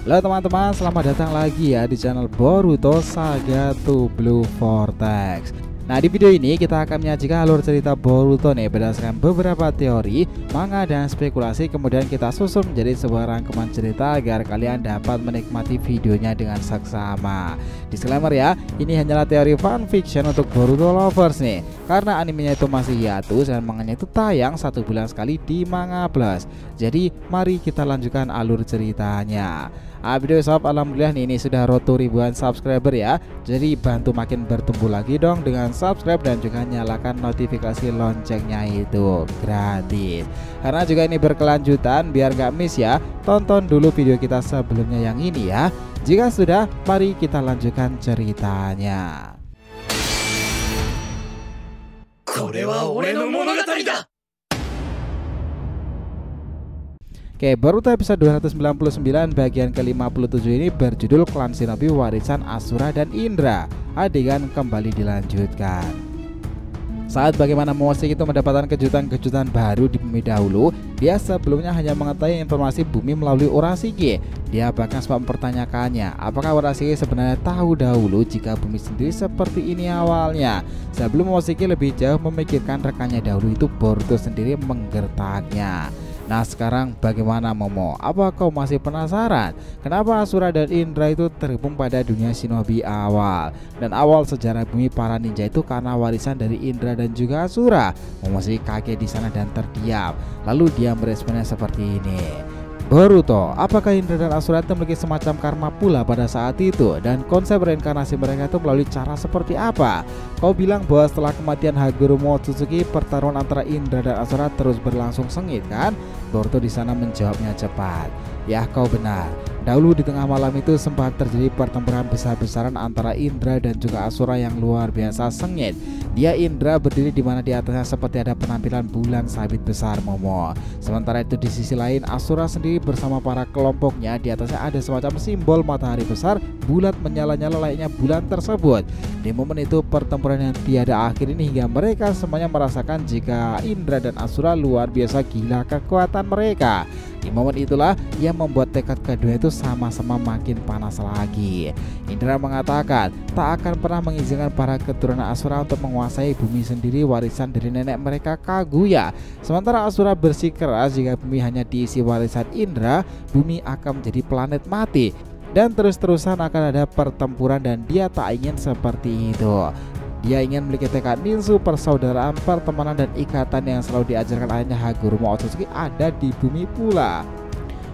Halo teman-teman, selamat datang lagi ya di channel Boruto Saga to Blue Vortex. Nah, di video ini kita akan menyajikan alur cerita Boruto nih berdasarkan beberapa teori, manga dan spekulasi, kemudian kita susun menjadi sebuah rangkuman cerita agar kalian dapat menikmati videonya dengan seksama. Disclaimer ya, ini hanyalah teori fanfiction untuk Boruto lovers nih, karena animenya itu masih hiatus dan manganya itu tayang 1 bulan sekali di Manga Plus. Jadi mari kita lanjutkan alur ceritanya. Video sob, alhamdulillah nih, ini sudah road to ribuan subscriber ya. Jadi bantu makin bertumbuh lagi dong dengan subscribe dan juga nyalakan notifikasi loncengnya itu gratis. Karena juga ini berkelanjutan biar gak miss ya. Tonton dulu video kita sebelumnya yang ini ya. Jika sudah, mari kita lanjutkan ceritanya. Oke, Boruto episode 299 bagian ke-57 ini berjudul Klan Shinobi Warisan Asura dan Indra. Adegan kembali dilanjutkan. Saat bagaimana Momoshiki itu mendapatkan kejutan-kejutan baru di bumi dahulu, dia sebelumnya hanya mengetahui informasi bumi melalui Urashiki. Dia bahkan sempat mempertanyakannya, apakah Urashiki sebenarnya tahu dahulu jika bumi sendiri seperti ini awalnya. Sebelum Momoshiki lebih jauh memikirkan rekannya dahulu itu, Boruto sendiri menggertaknya. Nah, sekarang bagaimana Momo? Apa kau masih penasaran? Kenapa Asura dan Indra itu terhubung pada dunia Shinobi awal? Dan awal sejarah bumi para ninja itu karena warisan dari Indra dan juga Asura. Momoshiki kaget di sana dan terdiam. Lalu dia meresponnya seperti ini. Boruto, apakah Indra dan Asura itu memiliki semacam karma pula pada saat itu? Dan konsep reinkarnasi mereka itu melalui cara seperti apa? Kau bilang bahwa setelah kematian Haguro Momoshiki, pertarungan antara Indra dan Asura terus berlangsung sengit kan? Boruto di sana menjawabnya cepat. Ya, kau benar. Dahulu di tengah malam itu sempat terjadi pertempuran besar-besaran antara Indra dan juga Asura yang luar biasa sengit. Dia Indra berdiri di mana di atasnya seperti ada penampilan bulan sabit besar Momo. Sementara itu di sisi lain Asura sendiri bersama para kelompoknya, di atasnya ada semacam simbol matahari besar bulat menyala-nyala layaknya bulan tersebut. Di momen itu pertempuran yang tiada akhir ini hingga mereka semuanya merasakan jika Indra dan Asura luar biasa gila kekuatan mereka. Di momen itulah yang membuat tekad kedua itu sama-sama makin panas lagi. Indra mengatakan tak akan pernah mengizinkan para keturunan Asura untuk menguasai bumi sendiri warisan dari nenek mereka Kaguya. Sementara Asura bersikeras jika bumi hanya diisi warisan Indra, bumi akan menjadi planet mati dan terus-terusan akan ada pertempuran, dan dia tak ingin seperti itu. Dia ingin memiliki tekad ninsu, persaudaraan, pertemanan, dan ikatan yang selalu diajarkan ayahnya Haguro Momoshiki ada di bumi pula.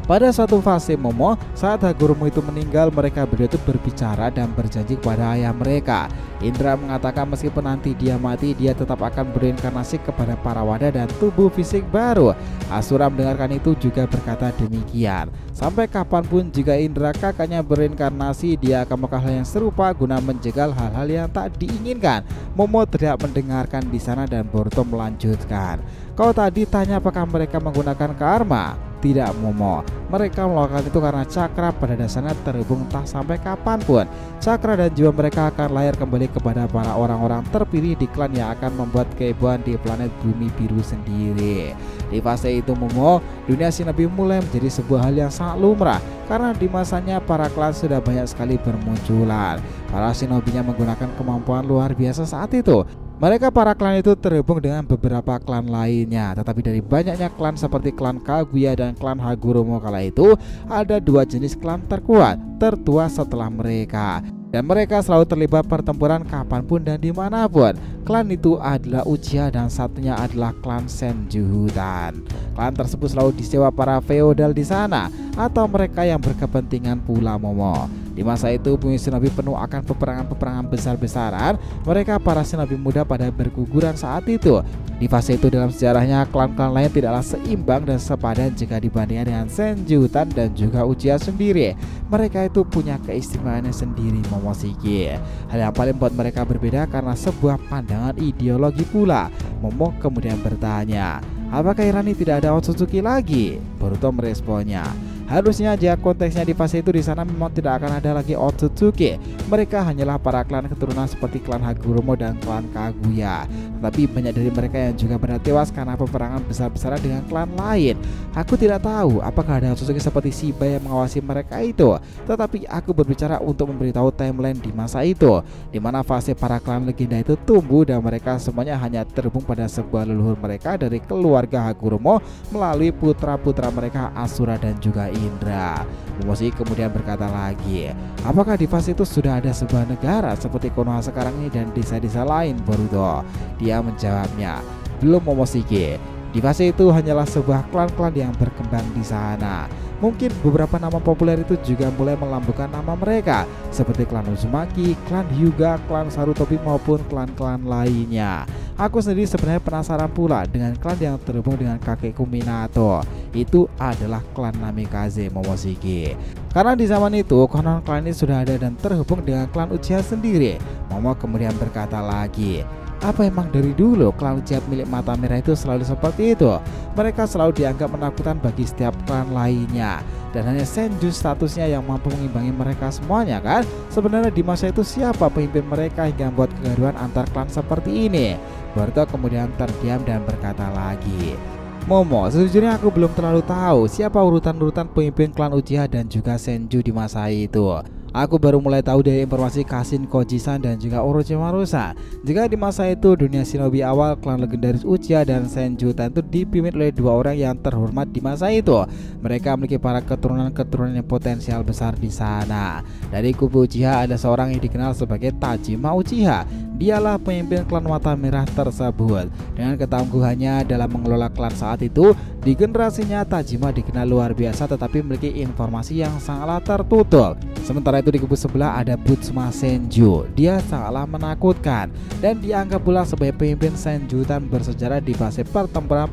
Pada suatu fase Momo, saat Haguro itu meninggal, mereka berdua itu berbicara dan berjanji kepada ayah mereka. Indra mengatakan meskipun nanti dia mati, dia tetap akan bereinkarnasi kepada para wadah dan tubuh fisik baru. Asura mendengarkan itu juga berkata demikian. Sampai kapanpun jika Indra kakaknya bereinkarnasi, dia akan melakukan hal yang serupa guna menjegal hal-hal yang tak diinginkan. Momo tidak mendengarkan di sana dan Boruto melanjutkan. Kau tadi tanya apakah mereka menggunakan karma? Tidak Momo, mereka melakukan itu karena cakra pada dasarnya terhubung entah sampai kapanpun. Cakra dan jiwa mereka akan lahir kembali kepada para orang-orang terpilih di klan yang akan membuat kehebohan di planet bumi biru sendiri. Di fase itu Momo, dunia Shinobi mulai menjadi sebuah hal yang sangat lumrah, karena di masanya para klan sudah banyak sekali bermunculan. Para shinobinya menggunakan kemampuan luar biasa saat itu. Mereka para klan itu terhubung dengan beberapa klan lainnya, tetapi dari banyaknya klan seperti klan Kaguya dan klan Haguro kala itu, ada 2 jenis klan terkuat, tertua setelah mereka. Dan mereka selalu terlibat pertempuran kapanpun dan dimanapun. Klan itu adalah Uchiha dan satunya adalah klan Senjuhutan. Klan tersebut selalu disewa para feodal di sana atau mereka yang berkepentingan pula Momo. Di masa itu bumi Shinobi penuh akan peperangan-peperangan besar-besaran. Mereka para Shinobi muda pada berguguran saat itu. Di fase itu dalam sejarahnya klan-klan lain tidaklah seimbang dan sepadan jika dibandingkan dengan Senjuhutan dan juga Uchiha sendiri. Mereka itu punya keistimewaannya sendiri Momoshiki. Hal yang paling membuat mereka berbeda karena sebuah pandangan ideologi pula. Momo kemudian bertanya, apakah Irani tidak ada Otsutsuki lagi? Boruto meresponnya, Harusnya jika konteksnya di fase itu di sana memang tidak akan ada lagi Otsutsuki. Mereka hanyalah para klan keturunan seperti klan Hagoromo dan klan Kaguya. Tetapi banyak dari mereka yang juga benar tewas karena peperangan besar-besaran dengan klan lain. Aku tidak tahu apakah ada Otsutsuki seperti Shiba yang mengawasi mereka itu. Tetapi aku berbicara untuk memberitahu timeline di masa itu, di mana fase para klan legenda itu tumbuh dan mereka semuanya hanya terhubung pada sebuah leluhur mereka dari keluarga Hagoromo melalui putra-putra mereka Asura dan juga Indra. Momoshiki kemudian berkata lagi, apakah di fase itu sudah ada sebuah negara seperti Konoha sekarang ini dan desa-desa lain, Boruto? Dia menjawabnya, belum, Momoshiki. Di fase itu hanyalah sebuah klan-klan yang berkembang di sana. Mungkin beberapa nama populer itu juga mulai melambungkan nama mereka, seperti klan Uzumaki, klan Hyuga, klan Sarutobi maupun klan-klan lainnya. Aku sendiri sebenarnya penasaran pula dengan klan yang terhubung dengan kakekku Minato. Itu adalah klan Namikaze, Momoshiki. Karena di zaman itu konon klan ini sudah ada dan terhubung dengan klan Uchiha sendiri. Momo kemudian berkata lagi, apa emang dari dulu klan Uchiha milik Mata Merah itu selalu seperti itu? Mereka selalu dianggap menakutkan bagi setiap klan lainnya. Dan hanya Senju statusnya yang mampu mengimbangi mereka semuanya kan? Sebenarnya di masa itu siapa pemimpin mereka hingga membuat kegaduhan antar klan seperti ini? Boruto kemudian terdiam dan berkata lagi, Momo, sejujurnya aku belum terlalu tahu siapa urutan-urutan pemimpin klan Uchiha dan juga Senju di masa itu. Aku baru mulai tahu dari informasi Kashin Koji-san dan juga Orochimaru-san. Jika di masa itu dunia shinobi awal klan legendaris Uchiha dan Senjutan itu dipimpin oleh dua orang yang terhormat di masa itu. Mereka memiliki para keturunan-keturunan yang potensial besar di sana. Dari kubu Uchiha ada seorang yang dikenal sebagai Tajima Uchiha. Dialah pemimpin klan Mata Merah tersebut. Dengan ketangguhannya dalam mengelola klan saat itu, di generasinya Tajima dikenal luar biasa tetapi memiliki informasi yang sangatlah tertutup. Sementara itu di kubu sebelah ada Butsuma Senju. Dia sangatlah menakutkan dan dianggap pula sebagai pemimpin Senjutan bersejarah di fase pertempuran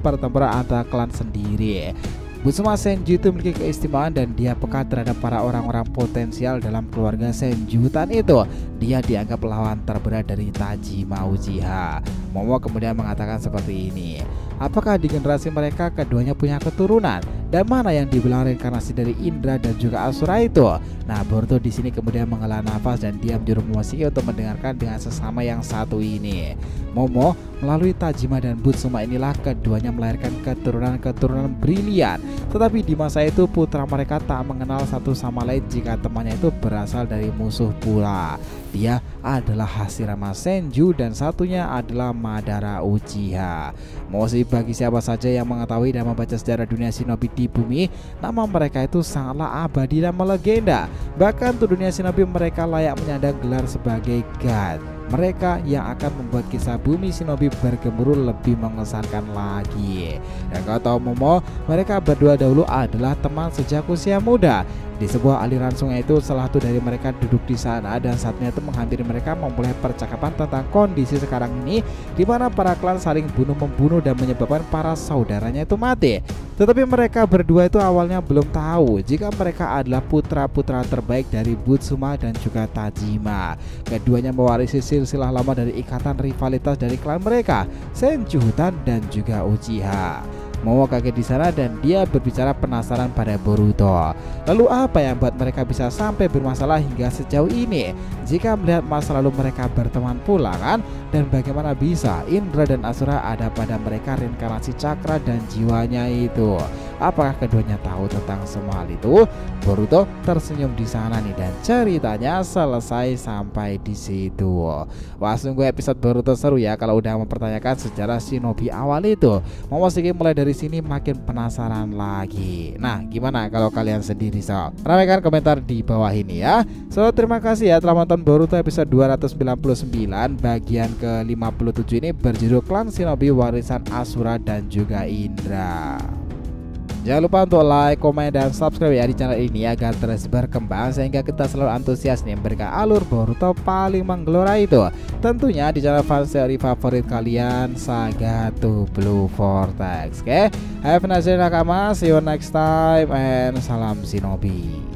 antar klan sendiri. Butsuma Senju itu memiliki keistimewaan dan dia peka terhadap para orang-orang potensial dalam keluarga Senjutan itu. Dia dianggap lawan terberat dari Tajima Uchiha. Momo kemudian mengatakan seperti ini, apakah di generasi mereka keduanya punya keturunan? Dan mana yang dibilang reinkarnasi dari Indra dan juga Asura itu? Nah, Boruto di sini kemudian menghela nafas dan dia menyuruh Momoshiki untuk mendengarkan dengan sesama yang satu ini. Momo, melalui Tajima dan Butsuma inilah keduanya melahirkan keturunan-keturunan brilian. Tetapi di masa itu putra mereka tak mengenal satu sama lain jika temannya itu berasal dari musuh pula. Dia adalah Hashirama Senju dan satunya adalah Madara Uchiha. Momoshiki bagi siapa saja yang mengetahui dan membaca sejarah dunia shinobi di bumi, nama mereka itu sangatlah abadi dan melegenda. Bahkan untuk dunia shinobi mereka layak menyandang gelar sebagai god. Mereka yang akan membuat kisah bumi shinobi bergemuruh lebih mengesankan lagi. Dan kau tahu Momo, mereka berdua dahulu adalah teman sejak usia muda. Di sebuah aliran sungai itu salah satu dari mereka duduk di sana dan saatnya itu menghampiri mereka memulai percakapan tentang kondisi sekarang ini di mana para klan saling bunuh-membunuh dan menyebabkan para saudaranya itu mati. Tetapi mereka berdua itu awalnya belum tahu jika mereka adalah putra-putra terbaik dari Butsuma dan juga Tajima. Keduanya mewarisi silsilah lama dari ikatan rivalitas dari klan mereka, Senjutan dan juga Uchiha. Momo kaget di sana dan dia berbicara penasaran pada Boruto. Lalu apa yang membuat mereka bisa sampai bermasalah hingga sejauh ini? Jika melihat masa lalu mereka berteman pula kan? Dan bagaimana bisa Indra dan Asura ada pada mereka reinkarnasi cakra dan jiwanya itu? Apakah keduanya tahu tentang semua hal itu? Boruto tersenyum di sana nih dan ceritanya selesai sampai di situ. Wah, sungguh episode Boruto seru ya kalau udah mempertanyakan sejarah shinobi awal itu. Momoshiki mulai dari sini makin penasaran lagi. Nah, gimana kalau kalian sendiri sob? Ramaikan komentar di bawah ini ya. So, terima kasih ya telah menonton Boruto episode 299 bagian ke-57 ini berjudul Klan Shinobi Warisan Asura dan juga Indra. Jangan lupa untuk like, komen, dan subscribe ya di channel ini agar terus berkembang sehingga kita selalu antusias nih memberikan alur Boruto paling menggelora itu. Tentunya di channel fanseri favorit kalian, Saga to Blue Vortex. Oke, have a nice day nakama, see you next time and salam shinobi.